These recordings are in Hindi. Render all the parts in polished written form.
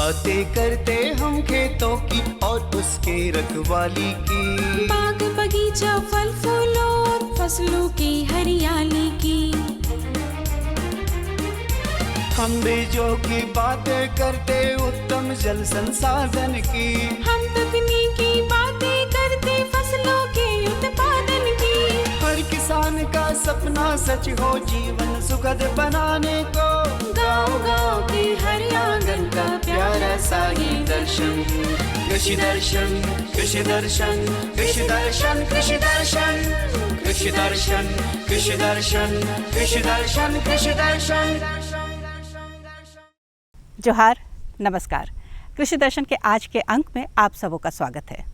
बातें करते हम खेतों की और उसके रखवाली की, बाग बगीचा फल फूलों और फसलों की हरियाली की। हम बीजों की बातें करते उत्तम जल संसाधन की, हम तकनीकी बातें करते फसलों के उत्पादन की। हर किसान का सपना सच हो जीवन सुखद बनाने को, गाँव-गाँव के हर आंगन का प्यारा सा ये दर्शन। कृषि दर्शन, कृषि दर्शन, कृषि दर्शन, कृषि दर्शन, कृषि दर्शन, कृषि दर्शन, कृषि दर्शन, कृषि दर्शन। जोहार, नमस्कार। कृषि दर्शन के आज के अंक में आप सबों का स्वागत है।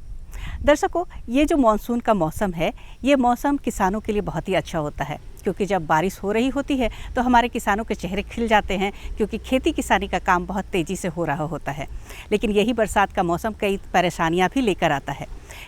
दर्शकों, ये जो मॉनसून का मौसम है, ये मौसम किसानों के लिए बहुत ही अच्छा होता है, क्योंकि जब बारिश हो रही होती है तो हमारे किसानों के चेहरे खिल जाते हैं, क्योंकि खेती किसानी का काम बहुत तेज़ी से हो रहा होता है। लेकिन यही बरसात का मौसम कई परेशानियां भी लेकर आता है।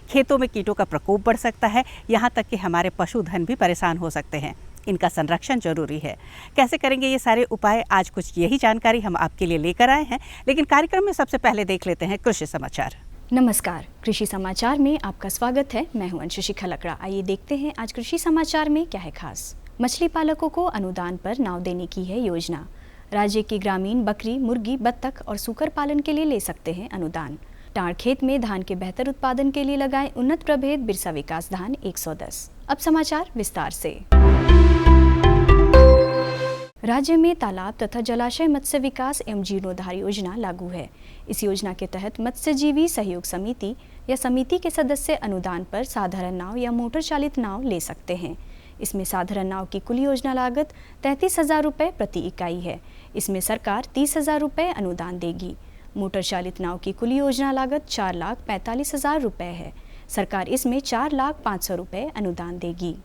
खेतों में कीटों का प्रकोप बढ़ सकता है, यहाँ तक कि हमारे पशुधन भी परेशान हो सकते हैं। इनका संरक्षण जरूरी है। कैसे करेंगे ये सारे उपाय, आज कुछ यही जानकारी हम आपके लिए लेकर आए हैं। लेकिन कार्यक्रम में सबसे पहले देख लेते हैं कृषि समाचार। नमस्कार, कृषि समाचार में आपका स्वागत है। मैं हूं अंशुषी खलकड़ा। आइए देखते हैं आज कृषि समाचार में क्या है खास। मछली पालकों को अनुदान पर नाव देने की है योजना। राज्य की ग्रामीण बकरी, मुर्गी, बत्तख और सूकर पालन के लिए ले सकते हैं अनुदान। टाड़ खेत में धान के बेहतर उत्पादन के लिए लगाएं उन्नत प्रभेद बिरसा विकास धान 110। अब समाचार विस्तार से। राज्य में तालाब तथा जलाशय मत्स्य विकास एवं जीर्णोद्धार योजना लागू है। इस योजना के तहत मत्स्यजीवी सहयोग समिति या समिति के सदस्य अनुदान पर साधारण नाव या मोटर चालित नाव ले सकते हैं। इसमें साधारण नाव की कुल योजना लागत 33,000 रुपये प्रति इकाई है। इसमें सरकार 30,000 रुपये अनुदान देगी। मोटर चालित नाव की कुल योजना लागत 4,45,000 रुपये है। सरकार इसमें 4,05,000 रुपये अनुदान देगी।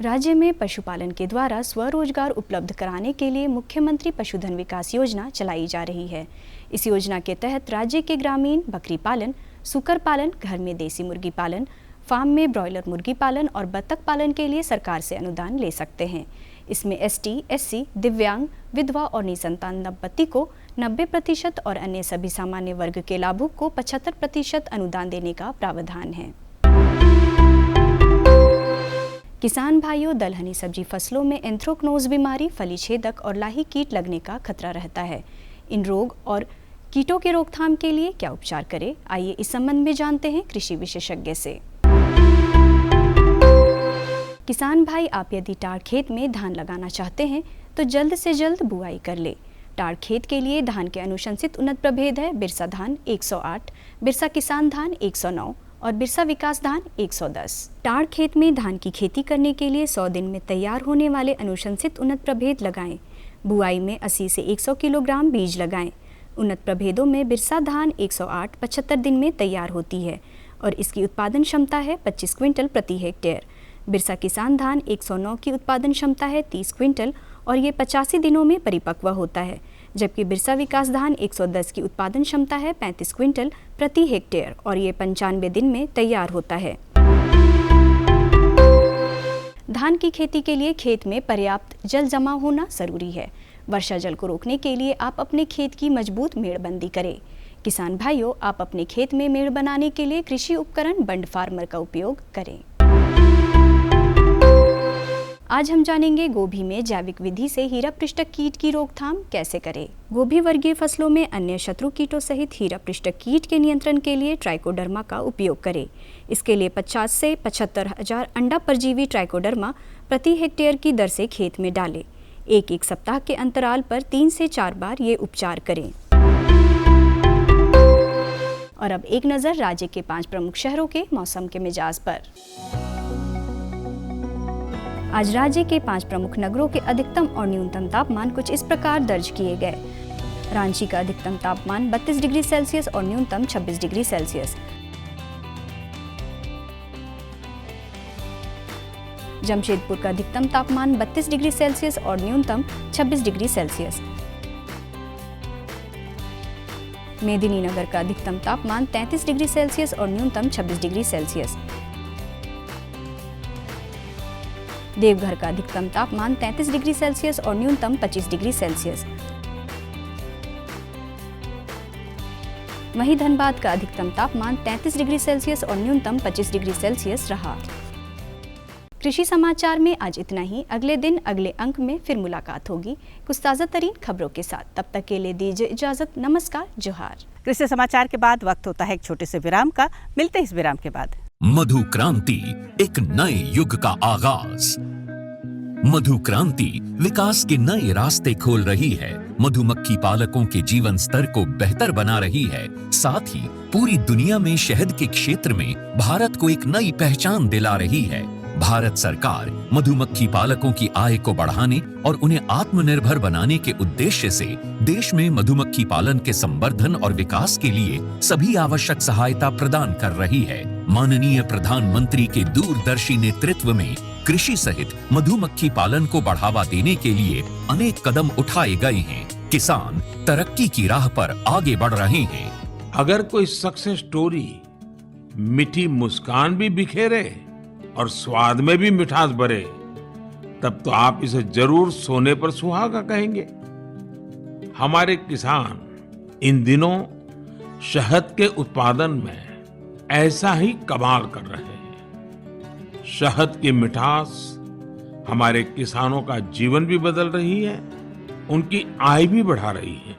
राज्य में पशुपालन के द्वारा स्वरोजगार उपलब्ध कराने के लिए मुख्यमंत्री पशुधन विकास योजना चलाई जा रही है। इस योजना के तहत राज्य के ग्रामीण बकरी पालन, सूकर पालन, घर में देसी मुर्गी पालन, फार्म में ब्रॉयलर मुर्गी पालन और बत्तख पालन के लिए सरकार से अनुदान ले सकते हैं। इसमें ST, SC, दिव्यांग, विधवा और निसंतान दंपति को 90% और अन्य सभी सामान्य वर्ग के लाभुक को 75% अनुदान देने का प्रावधान है। किसान भाइयों, दलहनी सब्जी फसलों में एंथ्रोक्नोज बीमारी, फली छेदक और लाही कीट लगने का खतरा रहता है। इन रोग और कीटों के रोकथाम के लिए क्या उपचार करें, आइए इस संबंध में जानते हैं कृषि विशेषज्ञ से। किसान भाई, आप यदि टाड़ खेत में धान लगाना चाहते हैं तो जल्द से जल्द बुआई कर ले। टाड़ खेत के लिए धान के अनुशंसित उन्नत प्रभेद है बिरसा धान 108, बिरसा किसान धान 109 और बिरसा विकास धान 110। टाड़ खेत में धान की खेती करने के लिए 100 दिन में तैयार होने वाले अनुशंसित उन्नत प्रभेद लगाएं। बुआई में 80 से 100 किलोग्राम बीज लगाएं। उन्नत प्रभेदों में बिरसा धान 108 75 दिन में तैयार होती है और इसकी उत्पादन क्षमता है 25 क्विंटल प्रति हेक्टेयर। बिरसा किसान धान 109 की उत्पादन क्षमता है 30 क्विंटल और ये 85 दिनों में परिपक्व होता है, जबकि बिरसा विकास धान 110 की उत्पादन क्षमता है 35 क्विंटल प्रति हेक्टेयर और ये 95 दिन में तैयार होता है। धान की खेती के लिए खेत में पर्याप्त जल जमा होना जरूरी है। वर्षा जल को रोकने के लिए आप अपने खेत की मजबूत मेड़बंदी करें। किसान भाइयों, आप अपने खेत में मेड़ बनाने के लिए कृषि उपकरण बंड फार्मर का उपयोग करें। आज हम जानेंगे गोभी में जैविक विधि से हीरा पृष्ठक कीट की रोकथाम कैसे करें। गोभी वर्गीय फसलों में अन्य शत्रु कीटों सहित हीरा पृष्ठक कीट के नियंत्रण के लिए ट्राइकोडर्मा का उपयोग करें। इसके लिए 50 से 75,000 अंडा परजीवी ट्राइकोडर्मा प्रति हेक्टेयर की दर से खेत में डालें। एक सप्ताह के अंतराल पर 3 से 4 बार ये उपचार करें। और अब एक नज़र राज्य के 5 प्रमुख शहरों के मौसम के मिजाज पर। आज राज्य के 5 प्रमुख नगरों के अधिकतम और न्यूनतम तापमान कुछ इस प्रकार दर्ज किए गए। रांची का अधिकतम तापमान 32 डिग्री सेल्सियस और न्यूनतम 26 डिग्री सेल्सियस। जमशेदपुर का अधिकतम तापमान 32 डिग्री सेल्सियस और न्यूनतम 26 डिग्री सेल्सियस। मेदिनीनगर का अधिकतम तापमान 33 डिग्री सेल्सियस और न्यूनतम 26 डिग्री सेल्सियस। देवघर का अधिकतम तापमान 33 डिग्री सेल्सियस और न्यूनतम 25 डिग्री सेल्सियस। वहीं धनबाद का अधिकतम तापमान 33 डिग्री सेल्सियस और न्यूनतम 25 डिग्री सेल्सियस रहा। कृषि समाचार में आज इतना ही। अगले दिन अगले अंक में फिर मुलाकात होगी कुछ ताज़ा तरीन खबरों के साथ। तब तक के लिए दीजिए इजाजत। नमस्कार, जोहार। कृषि समाचार के बाद वक्त होता है एक छोटे से विराम का। मिलते हैं इस विराम के बाद। मधु क्रांति, एक नए युग का आगाज। मधु क्रांति विकास के नए रास्ते खोल रही है, मधुमक्खी पालकों के जीवन स्तर को बेहतर बना रही है, साथ ही पूरी दुनिया में शहद के क्षेत्र में भारत को एक नई पहचान दिला रही है। भारत सरकार मधुमक्खी पालकों की आय को बढ़ाने और उन्हें आत्मनिर्भर बनाने के उद्देश्य से देश में मधुमक्खी पालन के संवर्धन और विकास के लिए सभी आवश्यक सहायता प्रदान कर रही है। माननीय प्रधानमंत्री के दूरदर्शी नेतृत्व में कृषि सहित मधुमक्खी पालन को बढ़ावा देने के लिए अनेक कदम उठाए गए हैं। किसान तरक्की की राह पर आगे बढ़ रहे हैं। अगर कोई सक्सेस स्टोरी मीठी मुस्कान भी बिखेरे और स्वाद में भी मिठास भरे, तब तो आप इसे जरूर सोने पर सुहागा कहेंगे। हमारे किसान इन दिनों शहद के उत्पादन में ऐसा ही कमाल कर रहे हैं। शहद की मिठास हमारे किसानों का जीवन भी बदल रही है, उनकी आय भी बढ़ा रही है।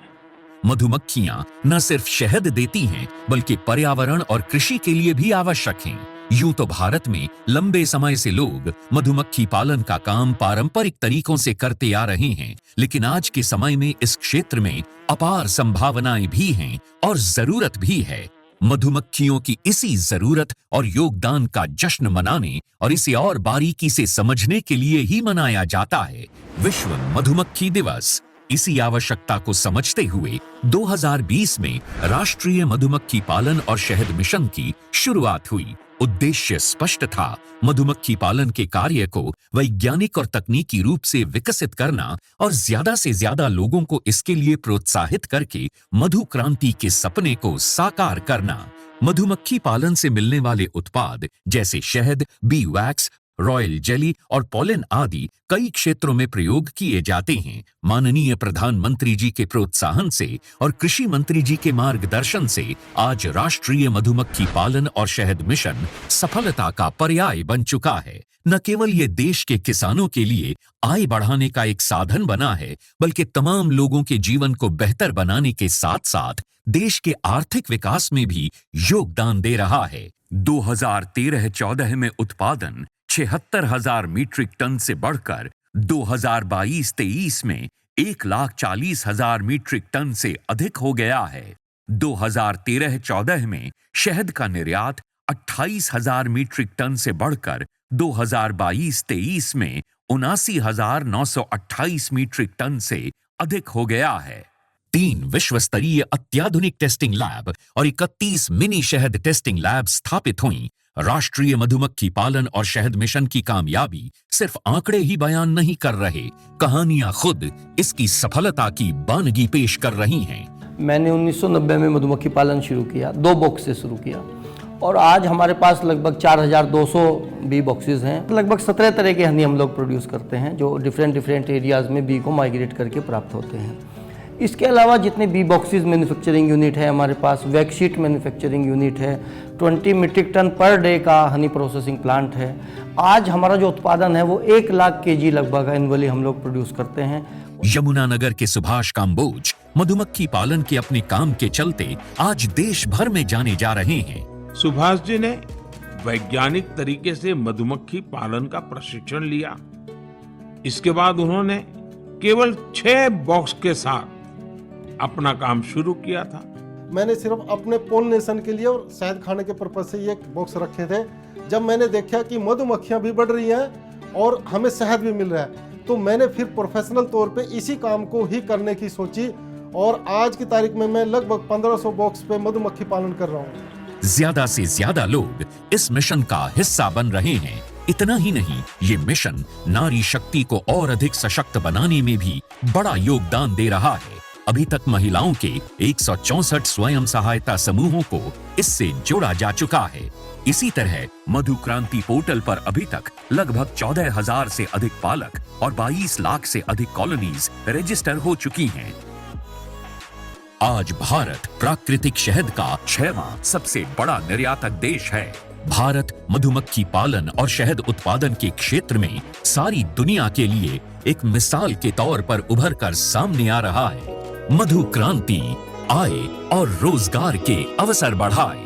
मधुमक्खियां न सिर्फ शहद देती हैं, बल्कि पर्यावरण और कृषि के लिए भी आवश्यक हैं। यूं तो भारत में लंबे समय से लोग मधुमक्खी पालन का काम पारंपरिक तरीकों से करते आ रहे हैं, लेकिन आज के समय में इस क्षेत्र में अपार संभावनाएं भी हैं और जरूरत भी है। मधुमक्खियों की इसी जरूरत और योगदान का जश्न मनाने और इसे और बारीकी से समझने के लिए ही मनाया जाता है विश्व मधुमक्खी दिवस। इसी आवश्यकता को समझते हुए 2020 में राष्ट्रीय मधुमक्खी पालन और शहद मिशन की शुरुआत हुई। उद्देश्य स्पष्ट था, मधुमक्खी पालन के कार्य को वैज्ञानिक और तकनीकी रूप से विकसित करना और ज्यादा से ज्यादा लोगों को इसके लिए प्रोत्साहित करके मधु क्रांति के सपने को साकार करना। मधुमक्खी पालन से मिलने वाले उत्पाद जैसे शहद, बी वैक्स, रॉयल जेली और पॉलन आदि कई क्षेत्रों में प्रयोग किए जाते हैं। माननीय प्रधानमंत्री जी के प्रोत्साहन से और कृषि मंत्री जी के मार्गदर्शन से आज राष्ट्रीय मधुमक्खी पालन और शहद मिशन सफलता का पर्याय बन चुका है। न केवल ये देश के किसानों के लिए आय बढ़ाने का एक साधन बना है, बल्कि तमाम लोगों के जीवन को बेहतर बनाने के साथ साथ देश के आर्थिक विकास में भी योगदान दे रहा है। 2013-14 में उत्पादन 76,000 मीट्रिक टन से बढ़कर 2022-23 में 1,40,000 मीट्रिक टन से अधिक हो गया है। 2013-14 में शहद का निर्यात 28,000 मीट्रिक टन से बढ़कर 2022-23 में 79,928 मीट्रिक टन से अधिक हो गया है। 3 विश्व स्तरीय अत्याधुनिक टेस्टिंग लैब और 31 मिनी शहद टेस्टिंग लैब स्थापित हुई। राष्ट्रीय मधुमक्खी पालन और शहद मिशन की कामयाबी सिर्फ आंकड़े ही बयान नहीं कर रहे, कहानियां खुद इसकी सफलता की बानगी पेश कर रही हैं। मैंने 1990 में मधुमक्खी पालन शुरू किया, 2 बॉक्स से शुरू किया और आज हमारे पास लगभग 4,200 बी बॉक्सेस हैं। लगभग 17 तरह के हनी हम लोग प्रोड्यूस करते हैं, जो डिफरेंट एरियाज़ में बी को माइग्रेट करके प्राप्त होते हैं। इसके अलावा जितने बी बॉक्सेस मैन्युफैक्चरिंग यूनिट है हमारे पास, वैक्सीट मैन्युफैक्चरिंग यूनिट है, 20 मीट्रिक टन पर डे का हनी प्रोसेसिंग प्लांट है। आज हमारा जो उत्पादन है वो 1 लाख केजी लगभग एनुअली हम लोग प्रोड्यूस करते हैं। यमुनानगर के सुभाष काम्बोज मधुमक्खी पालन के अपने काम के चलते आज देश भर में जाने जा रहे हैं। सुभाष जी ने वैज्ञानिक तरीके से मधुमक्खी पालन का प्रशिक्षण लिया। इसके बाद उन्होंने केवल 6 बॉक्स के साथ अपना काम शुरू किया था। मैंने सिर्फ अपने पोलिनेशन के लिए और शहद खाने के पर्पज से ये बॉक्स रखे थे। जब मैंने देखा कि मधुमक्खियां भी बढ़ रही हैं और हमें शहद भी मिल रहा है, तो मैंने फिर प्रोफेशनल तौर पे इसी काम को ही करने की सोची और आज की तारीख में मैं लगभग 1500 बॉक्स पे मधुमक्खी पालन कर रहा हूँ। ज्यादा से ज्यादा लोग इस मिशन का हिस्सा बन रहे हैं। इतना ही नहीं, ये मिशन नारी शक्ति को और अधिक सशक्त बनाने में भी बड़ा योगदान दे रहा है। अभी तक महिलाओं के 164 स्वयं सहायता समूहों को इससे जोड़ा जा चुका है। इसी तरह मधु क्रांति पोर्टल पर अभी तक लगभग 14,000 से अधिक पालक और 22 लाख से अधिक कॉलोनीज रजिस्टर हो चुकी हैं। आज भारत प्राकृतिक शहद का 6वां सबसे बड़ा निर्यातक देश है। भारत मधुमक्खी पालन और शहद उत्पादन के क्षेत्र में सारी दुनिया के लिए एक मिसाल के तौर पर उभर कर सामने आ रहा है। मधु क्रांति आए और रोजगार के अवसर बढ़ाए।